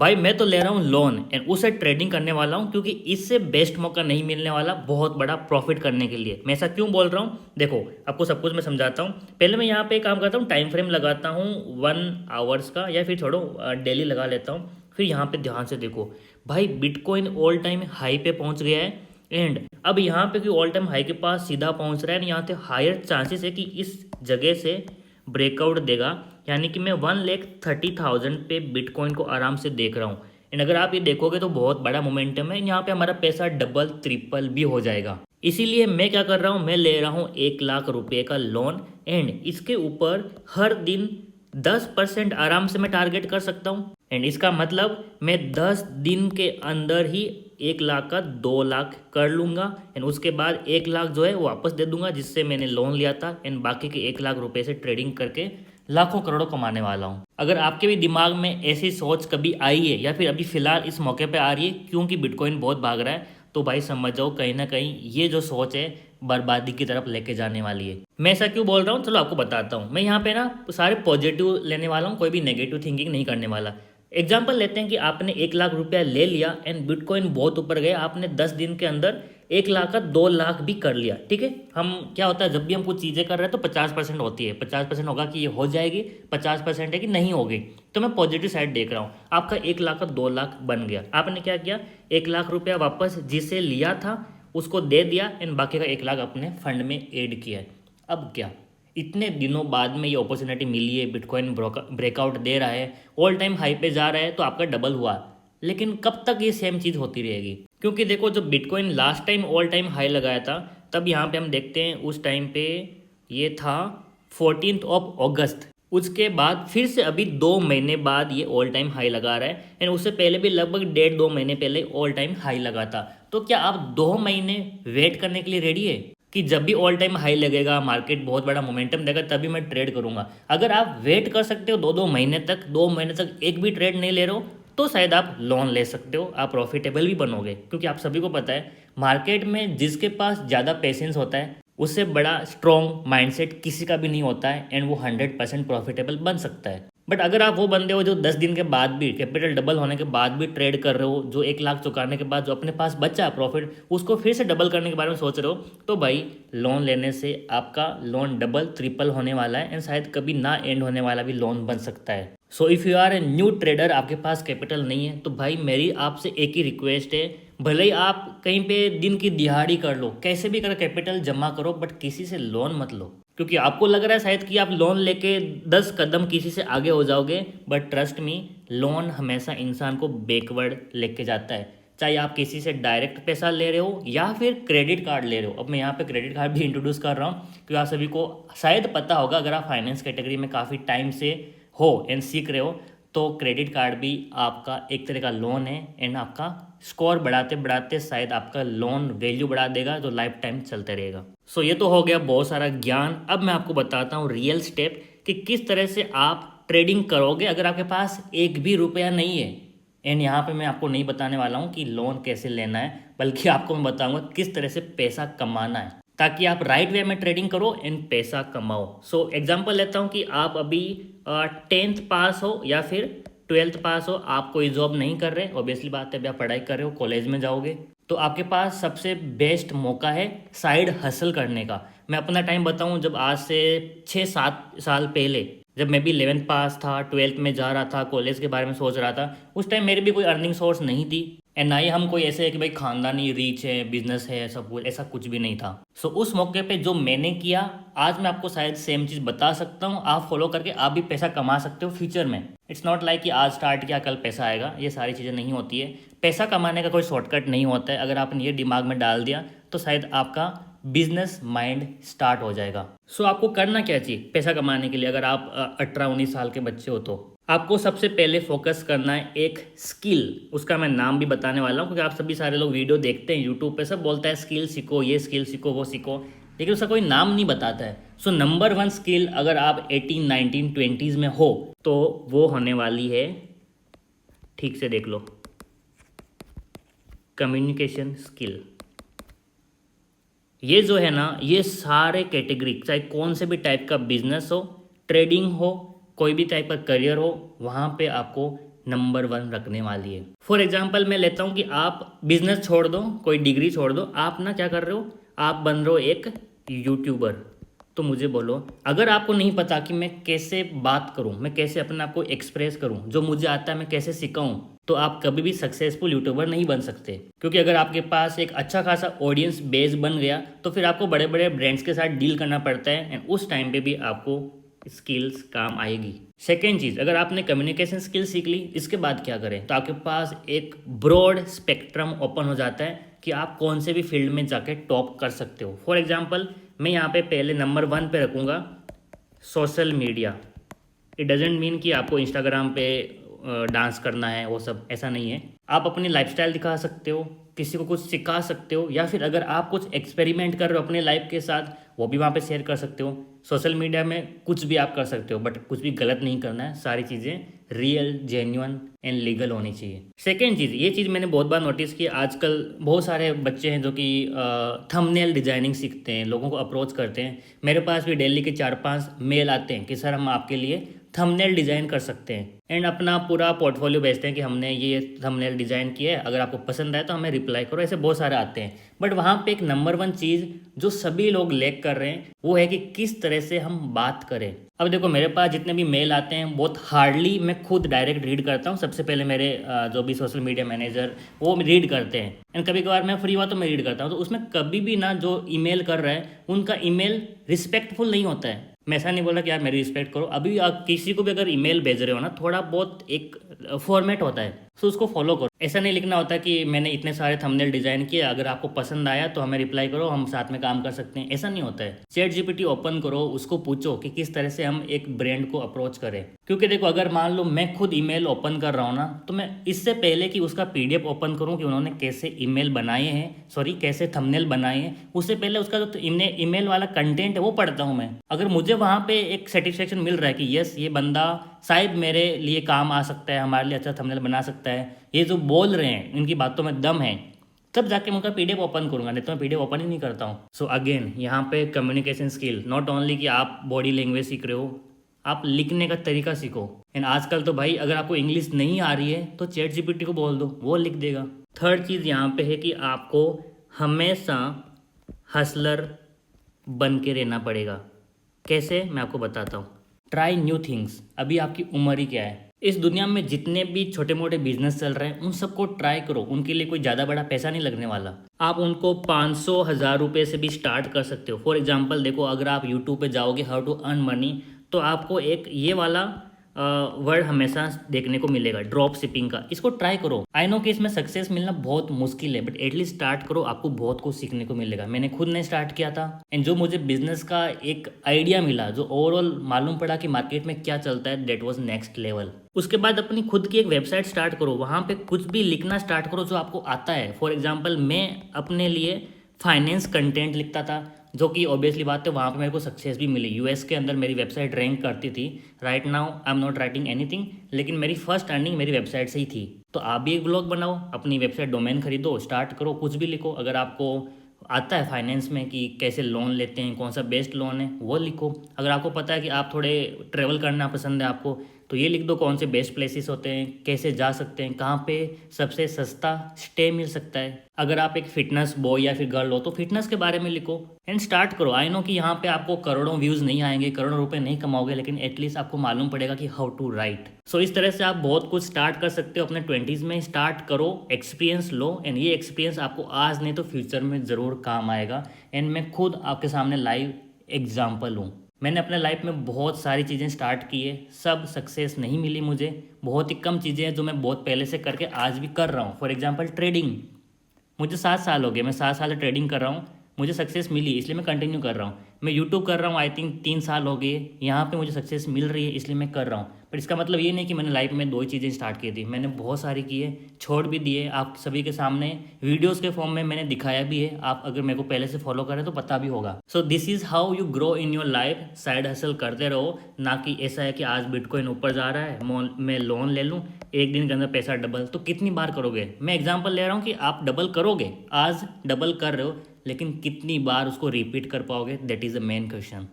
भाई मैं तो ले रहा हूँ लोन एंड उसे ट्रेडिंग करने वाला हूँ, क्योंकि इससे बेस्ट मौका नहीं मिलने वाला बहुत बड़ा प्रॉफिट करने के लिए। मैं ऐसा क्यों बोल रहा हूँ, देखो आपको सब कुछ मैं समझाता हूँ। पहले मैं यहाँ पे काम करता हूँ, टाइम फ्रेम लगाता हूँ 1 आवर्स का, या फिर छोड़ो डेली लगा लेता हूँ। फिर यहाँ पे ध्यान से देखो भाई, बिटकॉइन ऑल टाइम हाई पे पहुँच गया है। एंड अब यहाँ पे ऑल टाइम हाई के पास सीधा पहुँच रहा है, यहाँ से हायर चांसेस है कि इस जगह से ब्रेकआउट देगा। यानी कि मैं 1,30,000 पे बिटकॉइन को आराम से देख रहा हूँ। एंड अगर आप ये देखोगे तो बहुत बड़ा मोमेंटम है, यहाँ पे हमारा पैसा डबल ट्रिपल भी हो जाएगा। इसीलिए मैं क्या कर रहा हूँ, मैं ले रहा हूँ 1 लाख रुपए का लोन। एंड इसके ऊपर हर दिन 10% आराम से मैं टारगेट कर सकता हूँ। एंड इसका मतलब मैं 10 दिन के अंदर ही 1 लाख का 2 लाख कर लूँगा। एंड उसके बाद 1 लाख जो है वो वापस दे दूंगा, जिससे मैंने लोन लिया था। एंड बाकी के 1 लाख रुपए से ट्रेडिंग करके लाखों करोड़ों कमाने वाला हूँ। अगर आपके भी दिमाग में ऐसी सोच कभी आई है, या फिर अभी फिलहाल इस मौके पे आ रही है क्योंकि बिटकॉइन बहुत भाग रहा है, तो भाई समझ जाओ कहीं ना कहीं ये जो सोच है बर्बादी की तरफ लेके जाने वाली है। मैं ऐसा क्यों बोल रहा हूँ, चलो आपको बताता हूँ। मैं यहाँ पे ना सारे पॉजिटिव लेने वाला हूँ, कोई भी नेगेटिव थिंकिंग नहीं करने वाला। एग्जाम्पल लेते हैं कि आपने 1 लाख रुपया ले लिया एंड बिटकॉइन बहुत ऊपर गया, आपने 10 दिन के अंदर 1 लाख का 2 लाख भी कर लिया। ठीक है, हम क्या होता है जब भी हम कुछ चीज़ें कर रहे हैं तो 50% होती है, 50% होगा कि ये हो जाएगी, 50% है कि नहीं होगी। तो मैं पॉजिटिव साइड देख रहा हूँ, आपका 1 लाख का 2 लाख बन गया। आपने क्या किया, 1 लाख रुपया वापस जिसे लिया था उसको दे दिया एंड बाकी का 1 लाख अपने फंड में ऐड किया है। अब क्या, इतने दिनों बाद में ये अपॉर्चुनिटी मिली है, बिटकॉइन ब्रेकआउट दे रहा है, ऑल टाइम हाई पे जा रहा है, तो आपका डबल हुआ। लेकिन कब तक ये सेम चीज़ होती रहेगी, क्योंकि देखो जब bitcoin last time all time high लगाया था, तब यहाँ पे हम देखते हैं उस टाइम पे ये था 14 अगस्त। उसके बाद फिर से अभी 2 महीने बाद ये ऑल टाइम हाई लगा रहा है। एंड उससे पहले भी लगभग 1.5-2 महीने पहले ऑल टाइम हाई लगा था। तो क्या आप 2 महीने वेट करने के लिए रेडी है कि जब भी ऑल टाइम हाई लगेगा, मार्केट बहुत बड़ा मोमेंटम देगा, तभी मैं ट्रेड करूंगा? अगर आप वेट कर सकते हो 2-2 महीने तक, 2 महीने तक एक भी ट्रेड नहीं ले रहे हो, तो शायद आप लोन ले सकते हो, आप प्रॉफिटेबल भी बनोगे। क्योंकि आप सभी को पता है मार्केट में जिसके पास ज़्यादा पेशेंस होता है उससे बड़ा स्ट्रॉन्ग माइंडसेट किसी का भी नहीं होता है, एंड वो 100% प्रॉफिटेबल बन सकता है। बट अगर आप वो बंदे हो जो 10 दिन के बाद भी, कैपिटल डबल होने के बाद भी ट्रेड कर रहे हो, जो 1 लाख चुकाने के बाद जो अपने पास बचा प्रॉफिट उसको फिर से डबल करने के बारे में सोच रहे हो, तो भाई लोन लेने से आपका लोन डबल ट्रिपल होने वाला है, एंड शायद कभी ना एंड होने वाला भी लोन बन सकता है। So if you are a new trader, आपके पास कैपिटल नहीं है, तो भाई मेरी आपसे एक ही रिक्वेस्ट है, भले ही आप कहीं पे दिन की दिहाड़ी कर लो, कैसे भी कर कैपिटल जमा करो, बट किसी से लोन मत लो। क्योंकि आपको लग रहा है शायद कि आप लोन लेके 10 कदम किसी से आगे हो जाओगे, बट ट्रस्ट मी, लोन हमेशा इंसान को बैकवर्ड लेके जाता है। चाहे आप किसी से डायरेक्ट पैसा ले रहे हो या फिर क्रेडिट कार्ड ले रहे हो। अब मैं यहाँ पे क्रेडिट कार्ड भी इंट्रोड्यूस कर रहा हूँ, क्योंकि आप सभी को शायद पता होगा, अगर आप फाइनेंस कैटेगरी में काफ़ी टाइम से हो एंड सीख रहे हो, तो क्रेडिट कार्ड भी आपका एक तरह का लोन है। एंड आपका स्कोर बढ़ाते बढ़ाते शायद आपका लोन वैल्यू बढ़ा देगा, जो लाइफ टाइम चलते रहेगा। सो ये तो हो गया बहुत सारा ज्ञान। अब मैं आपको बताता हूँ रियल स्टेप कि किस तरह से आप ट्रेडिंग करोगे अगर आपके पास एक भी रुपया नहीं है। एंड यहाँ पे मैं आपको नहीं बताने वाला हूँ कि लोन कैसे लेना है, बल्कि आपको मैं बताऊँगा किस तरह से पैसा कमाना है, ताकि आप राइट वे में ट्रेडिंग करो एंड पैसा कमाओ। सो एग्जांपल लेता हूँ कि आप अभी 10th पास हो या फिर 12th पास हो, आप कोई जॉब नहीं कर रहे, ऑब्वियसली बात है, अभी आप पढ़ाई कर रहे हो, कॉलेज में जाओगे, तो आपके पास सबसे बेस्ट मौका है साइड हसल करने का। मैं अपना टाइम बताऊं, जब आज से 6-7 साल पहले, जब मैं भी 11th पास था, 12th में जा रहा था, कॉलेज के बारे में सोच रहा था, उस टाइम मेरी भी कोई अर्निंग सोर्स नहीं थी, एंड ना ही हम कोई ऐसे है कि भाई खानदानी रीच है, बिजनेस है, सब कुछ ऐसा कुछ भी नहीं था। सो उस मौके पे जो मैंने किया, आज मैं आपको शायद सेम चीज़ बता सकता हूँ, आप फॉलो करके आप भी पैसा कमा सकते हो फ्यूचर में। इट्स नॉट लाइक कि आज स्टार्ट किया कल पैसा आएगा, ये सारी चीज़ें नहीं होती है। पैसा कमाने का कोई शॉर्टकट नहीं होता है। अगर आपने ये दिमाग में डाल दिया तो शायद आपका बिजनेस माइंड स्टार्ट हो जाएगा। सो आपको करना क्या चाहिए पैसा कमाने के लिए? अगर आप 18-19 साल के बच्चे हो तो आपको सबसे पहले फोकस करना है एक स्किल। उसका मैं नाम भी बताने वाला हूँ, क्योंकि आप सभी सारे लोग वीडियो देखते हैं यूट्यूब पे, सब बोलता है स्किल सीखो, ये स्किल सीखो, वो सीखो, लेकिन उसका कोई नाम नहीं बताता है। सो नंबर 1 स्किल अगर आप 18, 19, 20s में हो तो वो होने वाली है, ठीक से देख लो, कम्युनिकेशन स्किल। ये जो है ना, ये सारे कैटेगरी, चाहे कौन से भी टाइप का बिजनेस हो, ट्रेडिंग हो, कोई भी टाइप का करियर हो, वहाँ पे आपको नंबर 1 रखने वाली है। फॉर एग्जाम्पल मैं लेता हूँ कि आप बिजनेस छोड़ दो, कोई डिग्री छोड़ दो, आप ना क्या कर रहे हो, आप बन रहे हो एक यूट्यूबर। तो मुझे बोलो, अगर आपको नहीं पता कि मैं कैसे बात करूं, मैं कैसे अपने आप को एक्सप्रेस करूं, जो मुझे आता है मैं कैसे सिखाऊं, तो आप कभी भी सक्सेसफुल यूट्यूबर नहीं बन सकते। क्योंकि अगर आपके पास एक अच्छा खासा ऑडियंस बेस बन गया तो फिर आपको बड़े बड़े ब्रांड्स के साथ डील करना पड़ता है, एंड उस टाइम पे भी आपको स्किल्स काम आएगी। सेकेंड चीज़, अगर आपने कम्युनिकेशन स्किल सीख ली, इसके बाद क्या करें, तो आपके पास एक ब्रॉड स्पेक्ट्रम ओपन हो जाता है कि आप कौन से भी फील्ड में जाके टॉप कर सकते हो। फॉर एग्जाम्पल मैं यहाँ पे पहले नंबर 1 पे रखूँगा social media. It doesn't mean कि आपको इंस्टाग्राम पे डांस करना है, वो सब ऐसा नहीं है। आप अपनी लाइफस्टाइल दिखा सकते हो, किसी को कुछ सिखा सकते हो, या फिर अगर आप कुछ एक्सपेरिमेंट कर रहे हो अपने लाइफ के साथ, वो भी वहाँ पे शेयर कर सकते हो। सोशल मीडिया में कुछ भी आप कर सकते हो, बट कुछ भी गलत नहीं करना है, सारी चीज़ें रियल, जेन्युइन एंड लीगल होनी चाहिए। सेकेंड चीज़, ये चीज़ मैंने बहुत बार नोटिस की, आजकल बहुत सारे बच्चे हैं जो कि थंबनेल डिजाइनिंग सीखते हैं, लोगों को अप्रोच करते हैं। मेरे पास भी डेली के 4-5 मेल आते हैं कि सर हम आपके लिए थंबनेल डिज़ाइन कर सकते हैं, एंड अपना पूरा पोर्टफोलियो भेजते हैं कि हमने ये थंबनेल डिज़ाइन किया है, अगर आपको पसंद आए तो हमें रिप्लाई करो। ऐसे बहुत सारे आते हैं, बट वहाँ पे एक नंबर 1 चीज़ जो सभी लोग लैक कर रहे हैं वो है कि किस तरह से हम बात करें। अब देखो, मेरे पास जितने भी मेल आते हैं बहुत हार्डली मैं खुद डायरेक्ट रीड करता हूँ। सबसे पहले मेरे जो भी सोशल मीडिया मैनेजर वो रीड करते हैं, एंड कभी कभार मैं फ्री हुआ तो मैं रीड करता हूँ। तो उसमें कभी भी ना जो ईमेल कर रहा है उनका ईमेल रिस्पेक्टफुल नहीं होता है। मैं ऐसा नहीं बोला कि यार मेरी रिस्पेक्ट करो, अभी आप किसी को भी अगर ईमेल भेज रहे हो ना, थोड़ा बहुत एक फॉर्मेट होता है, तो उसको फॉलो करो। ऐसा नहीं लिखना होता कि मैंने इतने सारे थंबनेल डिजाइन किए, अगर आपको पसंद आया तो हमें रिप्लाई करो, हम साथ में काम कर सकते हैं, ऐसा नहीं होता है। चैट जीपीटी ओपन करो, उसको पूछो कि किस तरह से हम एक ब्रांड को अप्रोच करें। क्योंकि देखो, अगर मान लो मैं खुद ईमेल ओपन कर रहा हूँ ना, तो मैं इससे पहले कि उसका पीडीएफ ओपन करूँ कि उन्होंने कैसे ईमेल बनाए हैं, सॉरी कैसे थंबनेल बनाए हैं, उससे पहले उसका जो ईमेल वाला कंटेंट है वो पढ़ता हूँ मैं। अगर मुझे वहाँ पे एक सेटिस्फेक्शन मिल रहा है कि यस ये बंदा शायद मेरे लिए काम आ सकता है, हमारे लिए अच्छा थंबनेल बना सकता है, ये जो बोल रहे हैं इनकी बातों में दम है, तब जाके मैं उनका पीडीएफ ओपन करूंगा, नहीं तो मैं पीडीएफ ओपन ही नहीं करता हूँ। सो अगेन यहाँ पे कम्युनिकेशन स्किल, नॉट ओनली कि आप बॉडी लैंग्वेज सीख रहे हो, आप लिखने का तरीका सीखो। एंड आजकल तो भाई अगर आपको इंग्लिश नहीं आ रही है तो चैट जीपीटी को बोल दो, वो लिख देगा। थर्ड चीज़ यहाँ पे है कि आपको हमेशा हसलर बन के रहना पड़ेगा। कैसे, मैं आपको बताता हूँ। Try new things. अभी आपकी उम्र ही क्या है, इस दुनिया में जितने भी छोटे मोटे बिजनेस चल रहे हैं उन सबको ट्राई करो। उनके लिए कोई ज़्यादा बड़ा पैसा नहीं लगने वाला, आप उनको 500-1000 रुपये से भी स्टार्ट कर सकते हो। फॉर एग्जांपल देखो, अगर आप यूट्यूब पे जाओगे हाउ टू अर्न मनी, तो आपको एक ये वाला वर्ड हमेशा देखने को मिलेगा, ड्रॉप शिपिंग का। इसको ट्राई करो। आई नो कि इसमें सक्सेस मिलना बहुत मुश्किल है, बट एटलीस्ट स्टार्ट करो, आपको बहुत कुछ सीखने को मिलेगा। मैंने खुद ने स्टार्ट किया था, एंड जो मुझे बिजनेस का एक आइडिया मिला, जो ओवरऑल मालूम पड़ा कि मार्केट में क्या चलता है, दैट वाज नेक्स्ट लेवल। उसके बाद अपनी खुद की एक वेबसाइट स्टार्ट करो, वहाँ पे कुछ भी लिखना स्टार्ट करो जो आपको आता है। फॉर एग्जाम्पल मैं अपने लिए फाइनेंस कंटेंट लिखता था, जो कि ऑब्वियसली बात है वहाँ पे मेरे को सक्सेस भी मिली। यूएस के अंदर मेरी वेबसाइट रैंक करती थी। Right now I am not writing anything, लेकिन मेरी फर्स्ट अर्निंग मेरी वेबसाइट से ही थी। तो आप भी एक ब्लॉग बनाओ, अपनी वेबसाइट डोमेन खरीदो, स्टार्ट करो, कुछ भी लिखो। अगर आपको आता है फाइनेंस में कि कैसे लोन लेते हैं, कौन सा बेस्ट लोन है, वो लिखो। अगर आपको पता है कि आप थोड़े ट्रैवल करना पसंद है आपको, तो ये लिख दो कौन से बेस्ट प्लेसेस होते हैं, कैसे जा सकते हैं, कहाँ पे सबसे सस्ता स्टे मिल सकता है। अगर आप एक फिटनेस बॉय या फिर गर्ल हो तो फिटनेस के बारे में लिखो, एंड स्टार्ट करो। आई नो कि यहाँ पे आपको करोड़ों व्यूज़ नहीं आएंगे, करोड़ों रुपए नहीं कमाओगे, लेकिन एटलीस्ट आपको मालूम पड़ेगा कि हाउ टू राइट। सो इस तरह से आप बहुत कुछ स्टार्ट कर सकते हो। अपने 20s में स्टार्ट करो, एक्सपीरियंस लो, एंड ये एक्सपीरियंस आपको आज नहीं तो फ्यूचर में ज़रूर काम आएगा। एंड मैं खुद आपके सामने लाइव एग्जाम्पल हूँ। मैंने अपने लाइफ में बहुत सारी चीज़ें स्टार्ट की है, सब सक्सेस नहीं मिली मुझे। बहुत ही कम चीज़ें हैं जो मैं बहुत पहले से करके आज भी कर रहा हूँ। फॉर एग्जांपल ट्रेडिंग, मुझे 7 साल हो गए, मैं 7 साल से ट्रेडिंग कर रहा हूँ, मुझे सक्सेस मिली इसलिए मैं कंटिन्यू कर रहा हूँ। मैं यूट्यूब कर रहा हूँ, आई थिंक 3 साल हो गए, यहाँ पे मुझे सक्सेस मिल रही है इसलिए मैं कर रहा हूँ। पर इसका मतलब ये नहीं कि मैंने लाइफ में 2 ही चीज़ें स्टार्ट की थी, मैंने बहुत सारी की है, छोड़ भी दिए। आप सभी के सामने वीडियोस के फॉर्म में मैंने दिखाया भी है, आप अगर मेरे को पहले से फॉलो करें तो पता भी होगा। So this is how you grow in your life. Side hustle करते रहो, ना कि ऐसा है कि आज बिटकॉइन ऊपर जा रहा है मैं लोन ले लूँ, एक दिन के अंदर पैसा डबल। तो कितनी बार करोगे? मैं एग्जांपल ले रहा हूँ कि आप डबल करोगे, आज डबल कर रहे हो, लेकिन कितनी बार उसको रिपीट कर पाओगे, that is the main question.